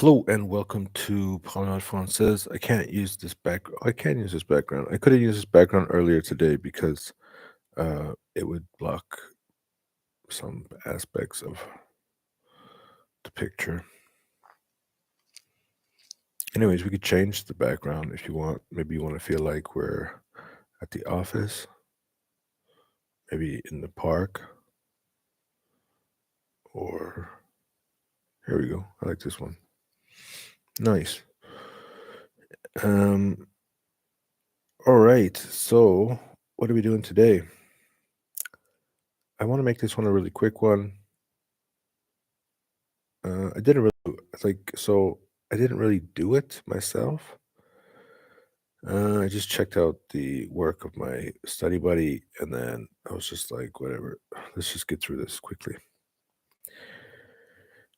Hello and welcome to Promenade Française. I can use this background. I could have used this background earlier today because it would block some aspects of the picture. Anyways, we could change the background if you want. Maybe you want to feel like we're at the office, maybe in the park, or here we go. I like this one. Nice. Um, all right. So, what are we doing today? I want to make this one a really quick one. I didn't really I didn't really do it myself. I just checked out the work of my study buddy, and then I was just like, whatever. Let's just get through this quickly.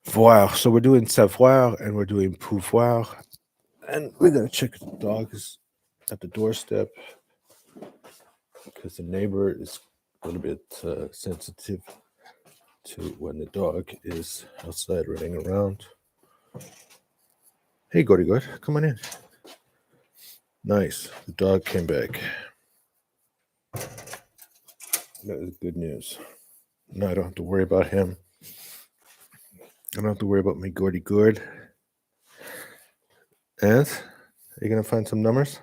Voir. So we're doing savoir and we're doing pouvoir, and we're gonna check if the dog is at the doorstep because the neighbor is a little bit sensitive to when the dog is outside running around. Hey, Gordy, good. Come on in. Nice. The dog came back. That is good news. No, I don't have to worry about him. I don't have to worry about my Gordy good. And are you gonna find some numbers?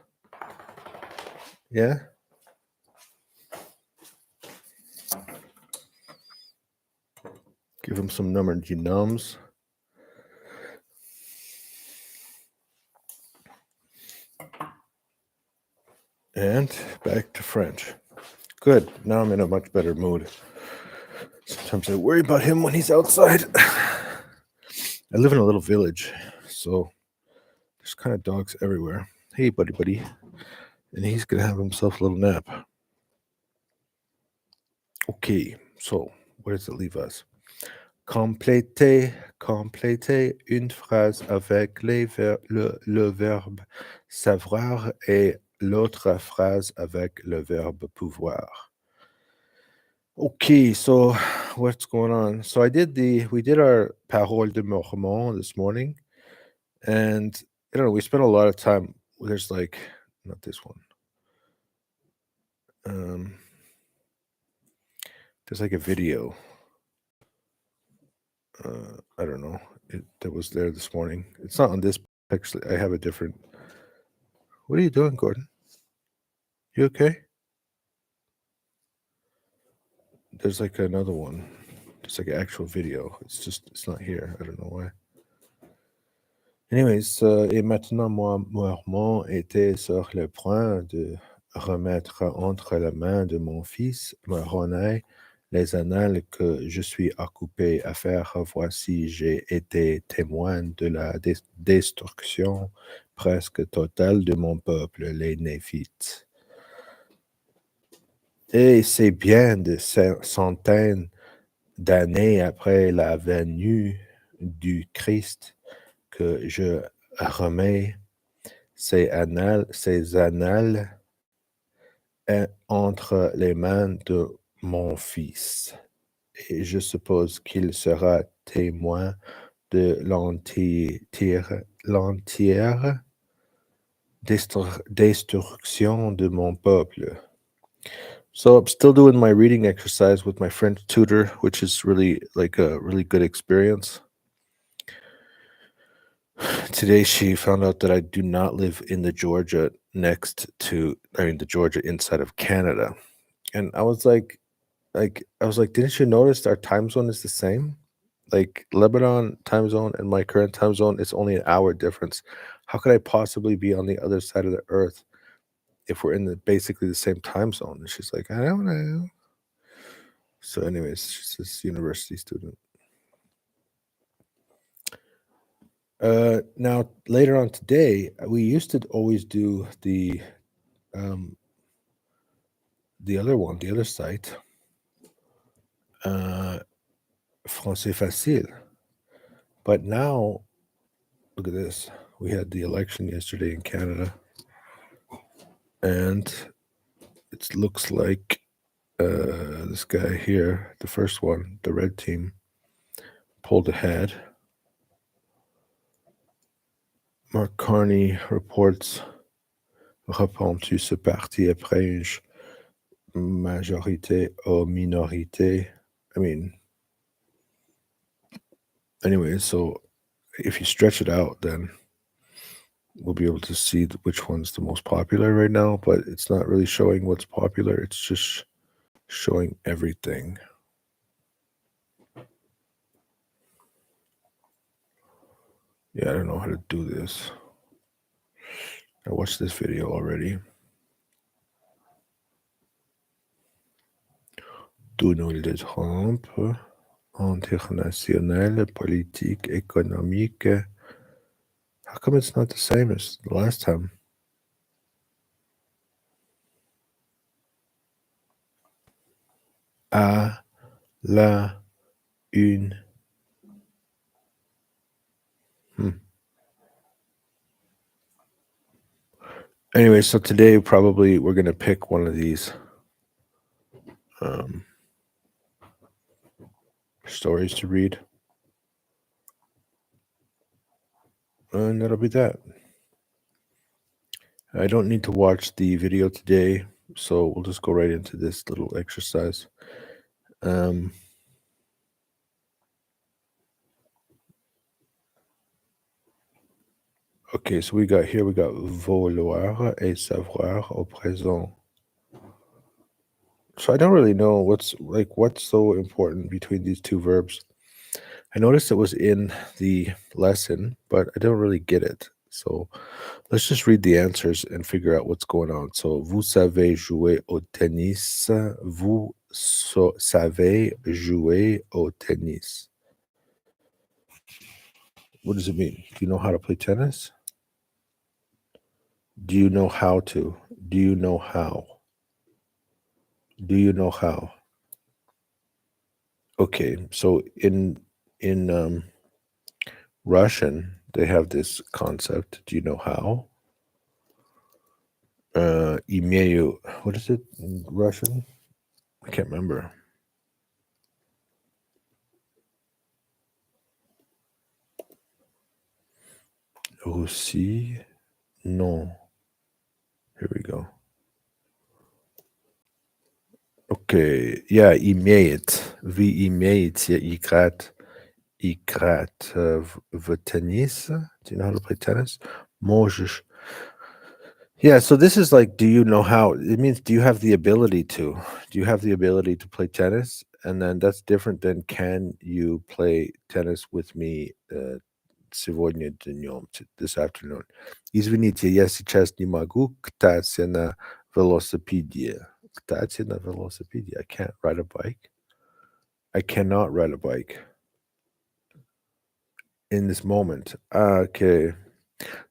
Yeah? Give him some number genomes. And back to French. Good. Now I'm in a much better mood. Sometimes I worry about him when he's outside. I live in a little village, so there's kind of dogs everywhere. Hey, buddy. And he's gonna have himself a little nap. Okay, so where does it leave us? Complétez une phrase avec le verbe savoir et l'autre phrase avec le verbe pouvoir. Okay, so what's going on? So we did our parole de Mormon this morning, and I don't know, we spent a lot of time. There's like, not this one. There's like a video. I don't know. That was there this morning. It's not on this. Actually, I have a different. What are you doing, Gordon? You okay? There's like another one. It's like an actual video. It's not here. I don't know why. Anyways, et maintenant, Mormon était sur le point de remettre entre les mains de mon fils, Moroni, les annales que je suis occupé à faire. Voici, j'ai été témoin de la destruction presque totale de mon peuple, les Néphites. Et c'est bien de centaines d'années après la venue du Christ que je remets ces annales entre les mains de mon fils. Et je suppose qu'il sera témoin de l'entière destruction de mon peuple. So I'm still doing my reading exercise with my French tutor, which is really like a really good experience. Today she found out that I do not live in the Georgia the Georgia inside of Canada. And I was like, didn't you notice our time zone is the same? Like Lebanon time zone and my current time zone is only an hour difference. How could I possibly be on the other side of the earth if we're in basically the same time zone? And she's like, I don't know. So, anyways, she's this university student. Now later on today, we used to always do the other site, Français Facile. But now, look at this. We had the election yesterday in Canada, and it looks like this guy here, the first one, the red team, pulled ahead. Mark Carney reports répondu ce parti après une majorité aux minorités. I mean, anyway, so if you stretch it out, then we'll be able to see which one's the most popular right now, but it's not really showing what's popular. It's just showing everything. Yeah, I don't know how to do this. I watched this video already. Donald Trump, international, politique, économique. How come it's not the same as the last time? À la une. Anyway, so today probably we're going to pick one of these stories to read. And that'll be that. I don't need to watch the video today, so we'll just go right into this little exercise. Okay, so we got vouloir et savoir au présent. So I don't really know what's so important between these two verbs. I noticed it was in the lesson, but I don't really get it. So let's just read the answers and figure out what's going on. So, vous savez jouer au tennis. Vous savez jouer au tennis. What does it mean? Do you know how to play tennis? Do you know how to? Do you know how? Do you know how? Okay, so in Russian, they have this concept. Do you know how? Имею. What is it in Russian? I can't remember. Aussi, non. Here we go. Okay, yeah, имеет. Вы имеете играть в tennis. Do you know how to play tennis? Можешь. Yeah, so this is like, do you know how? It means, do you have the ability to? Do you have the ability to play tennis? And then that's different than, can you play tennis with me сегодня днем, this afternoon? Извините, я сейчас не могу кататься на велосипеде. Кататься на велосипеде. I can't ride a bike. I cannot ride a bike in this moment. Okay.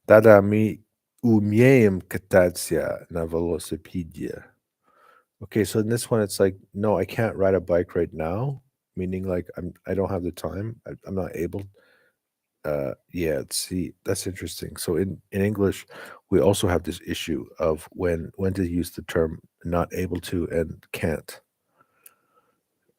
Да-да, мы умеем кататься на велосипеде. Okay, so in this one, it's like, no, I can't ride a bike right now, meaning like I don't have the time. I'm not able. Yeah, see, that's interesting. So in English, we also have this issue of when to use the term not able to and can't.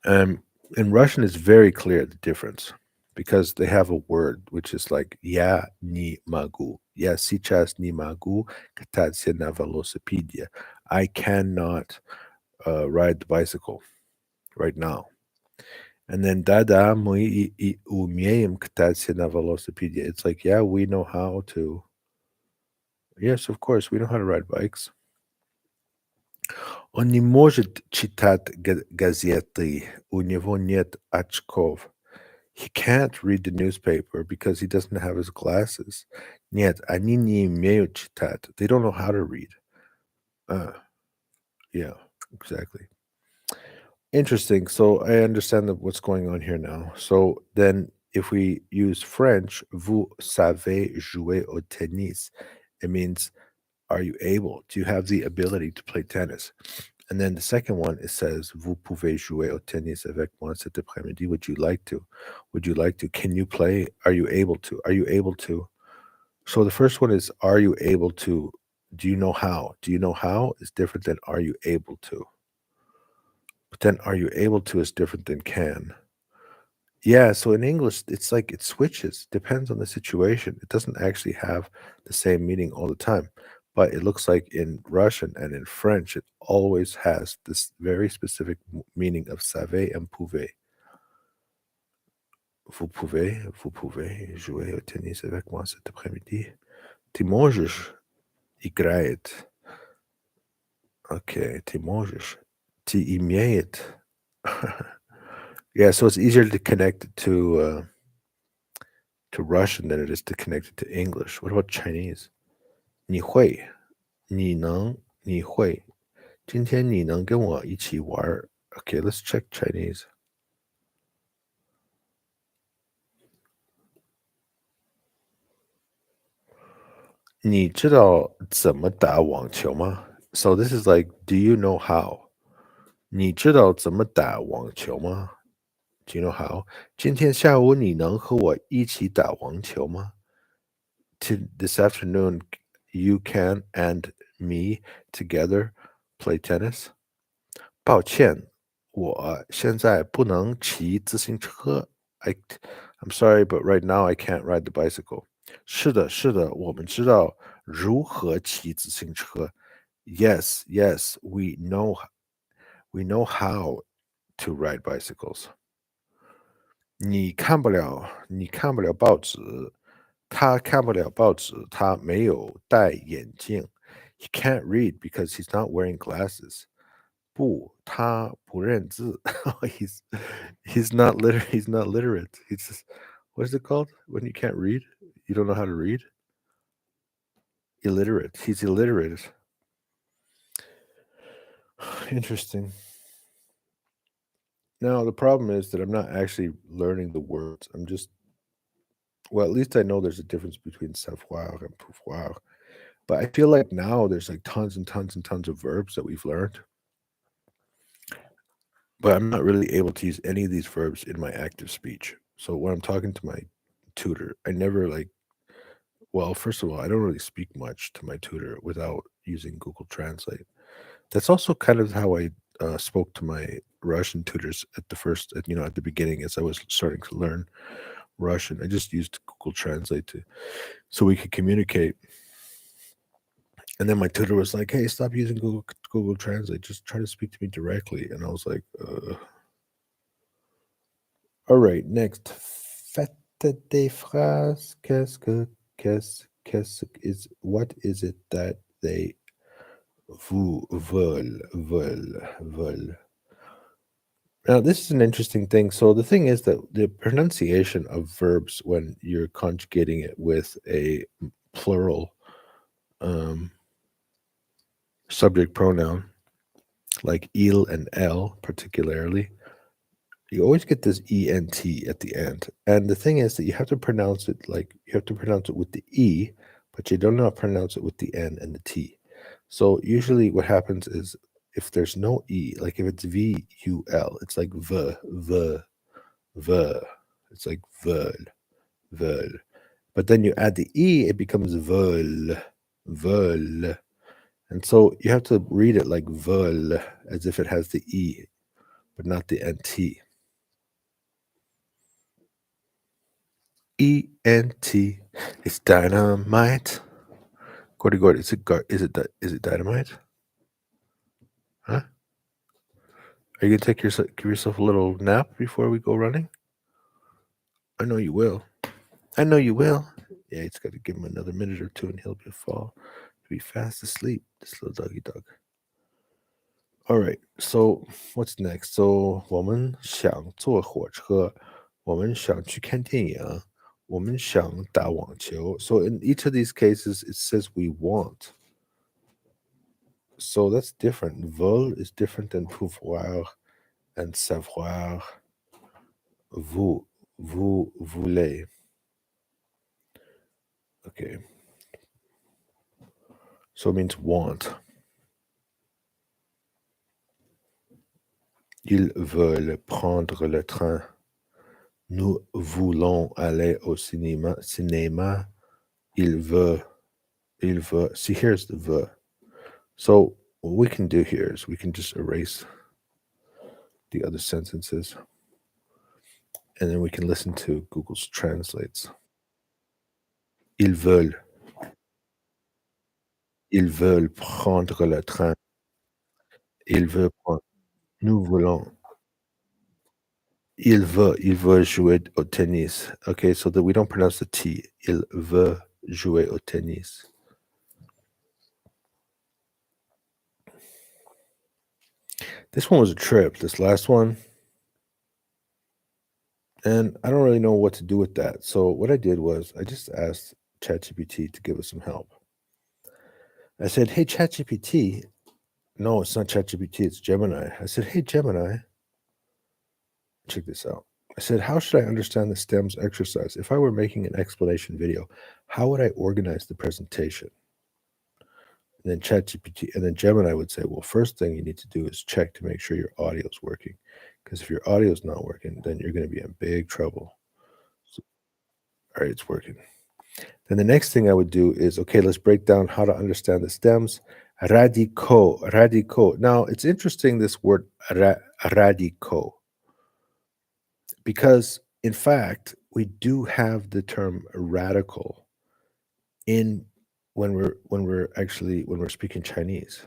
In Russian, it's very clear the difference because they have a word which is like "я не могу." Я сейчас не могу кататься на велосипеде. I cannot ride the bicycle right now. And then "да-да, мы и умеем кататься на велосипеде." It's like, yeah, we know how to. Yes, of course, we know how to ride bikes. Он не может читать газеты, у него нет очков. He can't read the newspaper because he doesn't have his glasses. Нет, они не умеют читать. They don't know how to read. Yeah, exactly. Interesting. So I understand what's going on here now. So then if we use French, vous savez jouer au tennis, it means, are you able? Do you have the ability to play tennis? And then the second one, it says, vous pouvez jouer au tennis avec moi cet après-midi. Would you like to? Would you like to? Can you play? Are you able to? Are you able to? So the first one is, are you able to? Do you know how? Do you know how is different than, are you able to? But then, are you able to is different than can. Yeah, so in English, it's like it switches, depends on the situation. It doesn't actually have the same meaning all the time. But it looks like in Russian and in French, it always has this very specific meaning of savez and pouvez. Vous pouvez jouer au tennis avec moi cet après-midi. Ты можешь играть. Okay, ты можешь. Ты имеет. Yeah, so it's easier to connect it to Russian than it is to connect it to English. What about Chinese? 你会，你能，你会。今天你能跟我一起玩儿 Okay, let's check Chinese. 你知道怎么打网球吗？ So this is like, do you know how? 你知道怎么打网球吗？ Do you know how? 今天下午你能和我一起打网球吗？ This afternoon, you can and me together play tennis. 抱歉，我现在不能骑自行车。I'm sorry, but right now I can't ride the bicycle. 是的，是的，我们知道如何骑自行车。Yes, yes, we know how to ride bicycles. 你看不了报纸，他看不了报纸，他没有戴眼镜。He can't read because he's not wearing glasses. 不，他不认字。he's he's not literate. He's just, what is it called when you can't read? You don't know how to read? Illiterate. He's illiterate. Interesting. Now the problem is that I'm not actually learning the words. I'm just well, at least I know there's a difference between savoir and pouvoir. But I feel like now there's like tons and tons and tons of verbs that we've learned, but I'm not really able to use any of these verbs in my active speech. So when I'm talking to my tutor, I never like well, first of all, I don't really speak much to my tutor without using Google Translate. That's also kind of how I spoke to my Russian tutors at the beginning as I was starting to learn Russian. I just used Google Translate so we could communicate. And then my tutor was like, "Hey, stop using Google Translate. Just try to speak to me directly." And I was like, All right, next. Fête des phrases. What is it that they veulent. Now, this is an interesting thing. So the thing is that the pronunciation of verbs when you're conjugating it with a plural subject pronoun, like il and el particularly, you always get this ent at the end. And the thing is that you have to pronounce it with the e, but you do not pronounce it with the n and the t. So usually what happens is if there's no e, like if it's vul, it's like v. It's like vol. But then you add the e, it becomes vol. And so you have to read it like vol, as if it has the e, but not the nt. ENT. It's dynamite. Gordy, is it dynamite? Huh? Are you gonna give yourself a little nap before we go running? I know you will. I know you will. Yeah, it's got to give him another minute or two, and he'll be fast asleep. This little doggy dog. All right. So what's next? So 我们想坐火车，我们想去看电影，我们想打网球. So in each of these cases, it says we want. So that's different. Vol is different than pouvoir and savoir. Vous voulez. Okay. So it means want. Ils veulent prendre le train. Nous voulons aller au cinéma. Il veut. See, here's the veut. So what we can do here is we can just erase the other sentences. and then we can listen to Google's translates. Ils veulent, ils veulent prendre le train. Ils veulent prendre. Nous voulons. Il veut jouer au tennis. Okay, so that we don't pronounce the T. Il veut jouer au tennis. This one was a trip, this last one, and I don't really know what to do with that. So what I did was I just asked ChatGPT to give us some help. I said, "Hey, ChatGPT." No, it's not ChatGPT, it's Gemini. I said, "Hey, Gemini, check this out." I said, "How should I understand the STEMS exercise? If I were making an explanation video, how would I organize the presentation?" And then ChatGPT, and then Gemini would say, "Well, first thing you need to do is check to make sure your audio is working, because if your audio is not working, then you're going to be in big trouble." So, all right, it's working. Then the next thing I would do is, okay, let's break down how to understand the stems. Radico. Now, it's interesting this word radico, because in fact, we do have the term radical in when we're speaking Chinese.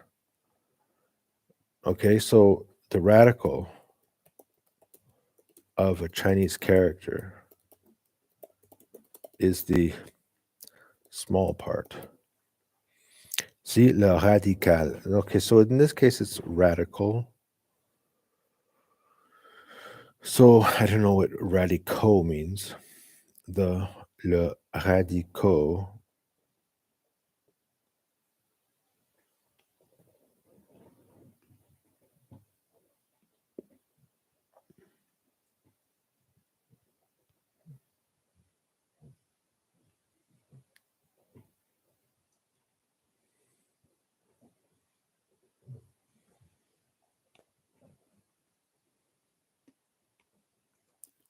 Okay, so the radical of a Chinese character is the small part. See, le radical. Okay, so in this case, it's radical. So I don't know what radico means. Le radico.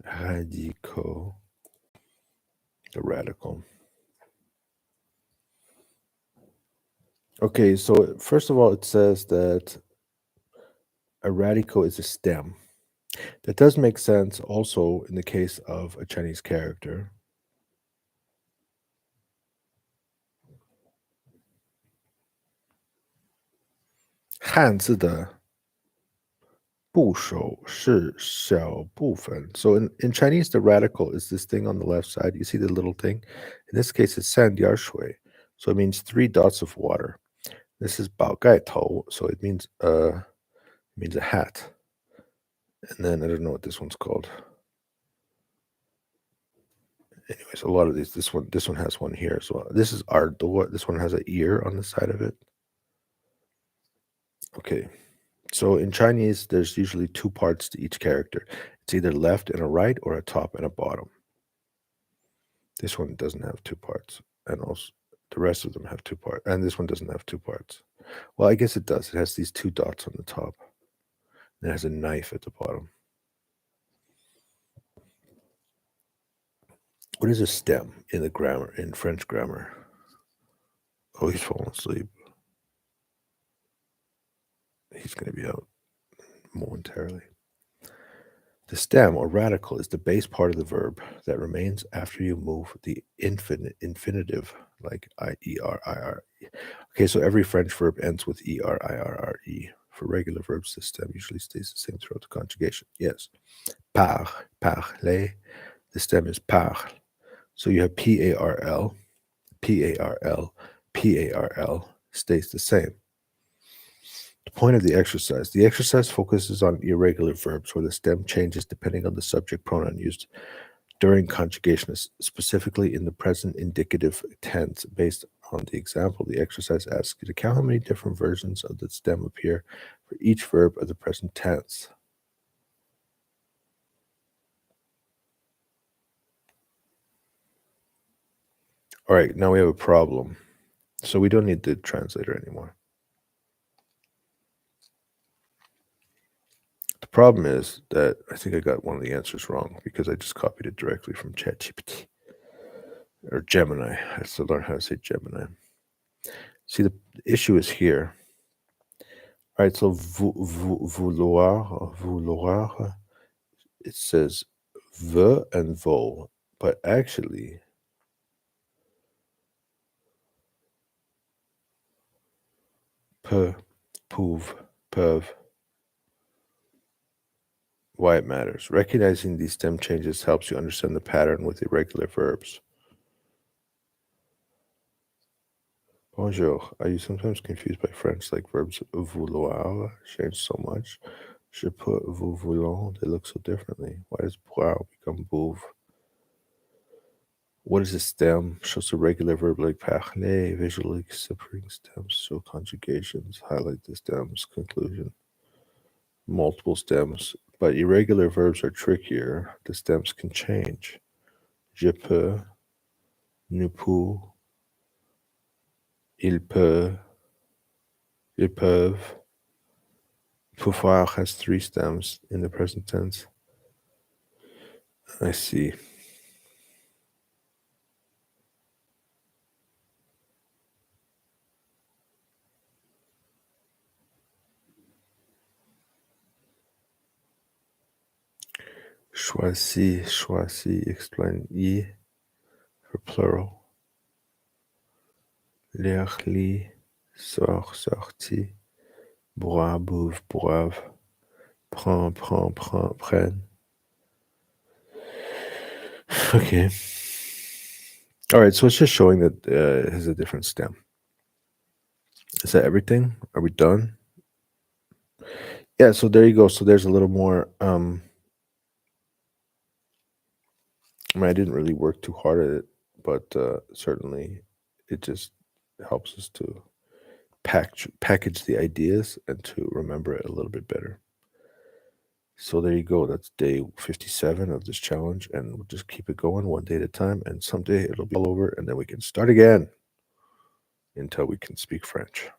Radico. The radical. Okay, so first of all, it says that a radical is a stem. That does make sense also in the case of a Chinese character. Han 字的部首是小部分. So in Chinese, the radical is this thing on the left side. You see the little thing? In this case, it's 三点水. So it means 3 dots of water. This is 宝盖头, so it means a hat. And then I don't know what this one's called. Anyways, a lot of these. This one has one here as well. This is Ardor. This one has an ear on the side of it. Okay. So in Chinese, there's usually 2 parts to each character. It's either left and a right or a top and a bottom. This one doesn't have 2 parts, and also the rest of them have 2 parts, and this one doesn't have 2 parts. Well, I guess it does. It has these 2 dots on the top. And it has a knife at the bottom. What is a stem in the grammar, in French grammar? Oh, he's falling asleep. He's going to be out momentarily. The stem or radical is the base part of the verb that remains after you move the infinitive, like I-E-R-I-R-E. Okay, so every French verb ends with E-R-I-R-R-E. For regular verbs, the stem usually stays the same throughout the conjugation. Yes. Parler. The stem is parle. So you have P-A-R-L, P-A-R-L, P-A-R-L stays the same. The point of the exercise focuses on irregular verbs where the stem changes depending on the subject pronoun used during conjugation, specifically in the present indicative tense. Based on the example, the exercise asks you to count how many different versions of the stem appear for each verb of the present tense. All right, now we have a problem. So we don't need the translator anymore. The problem is that I think I got one of the answers wrong because I just copied it directly from ChatGPT or Gemini. I have to learn how to say Gemini. See, the issue is here. All right, so vouloir, it says V and vol, but actually, pe, pouv, peuvent. Why it matters. Recognizing these stem changes helps you understand the pattern with irregular verbs. Bonjour. Are you sometimes confused by French like verbs vouloir change so much? Je peux, vous voulons, they look so differently. Why does boire become bouve? What is a stem? Shows a regular verb like parler. Visually separating stems show conjugations. Highlight the stems. Conclusion. Multiple stems. But irregular verbs are trickier. The stems can change. Je peux, nous peut, il peut, ils peuvent. Pouvoir has 3 stems in the present tense. I see. Choisi, explain I for plural. L'air, li, sort, sorti. Boire, bouffe, boivent. Prenne. Okay. All right, so it's just showing that it has a different stem. Is that everything? Are we done? Yeah, so there you go. So there's a little more. I mean, I didn't really work too hard at it, but certainly it just helps us to package the ideas and to remember it a little bit better. So there you go. That's day 57 of this challenge, and we'll just keep it going one day at a time. And someday it'll be all over, and then we can start again until we can speak French.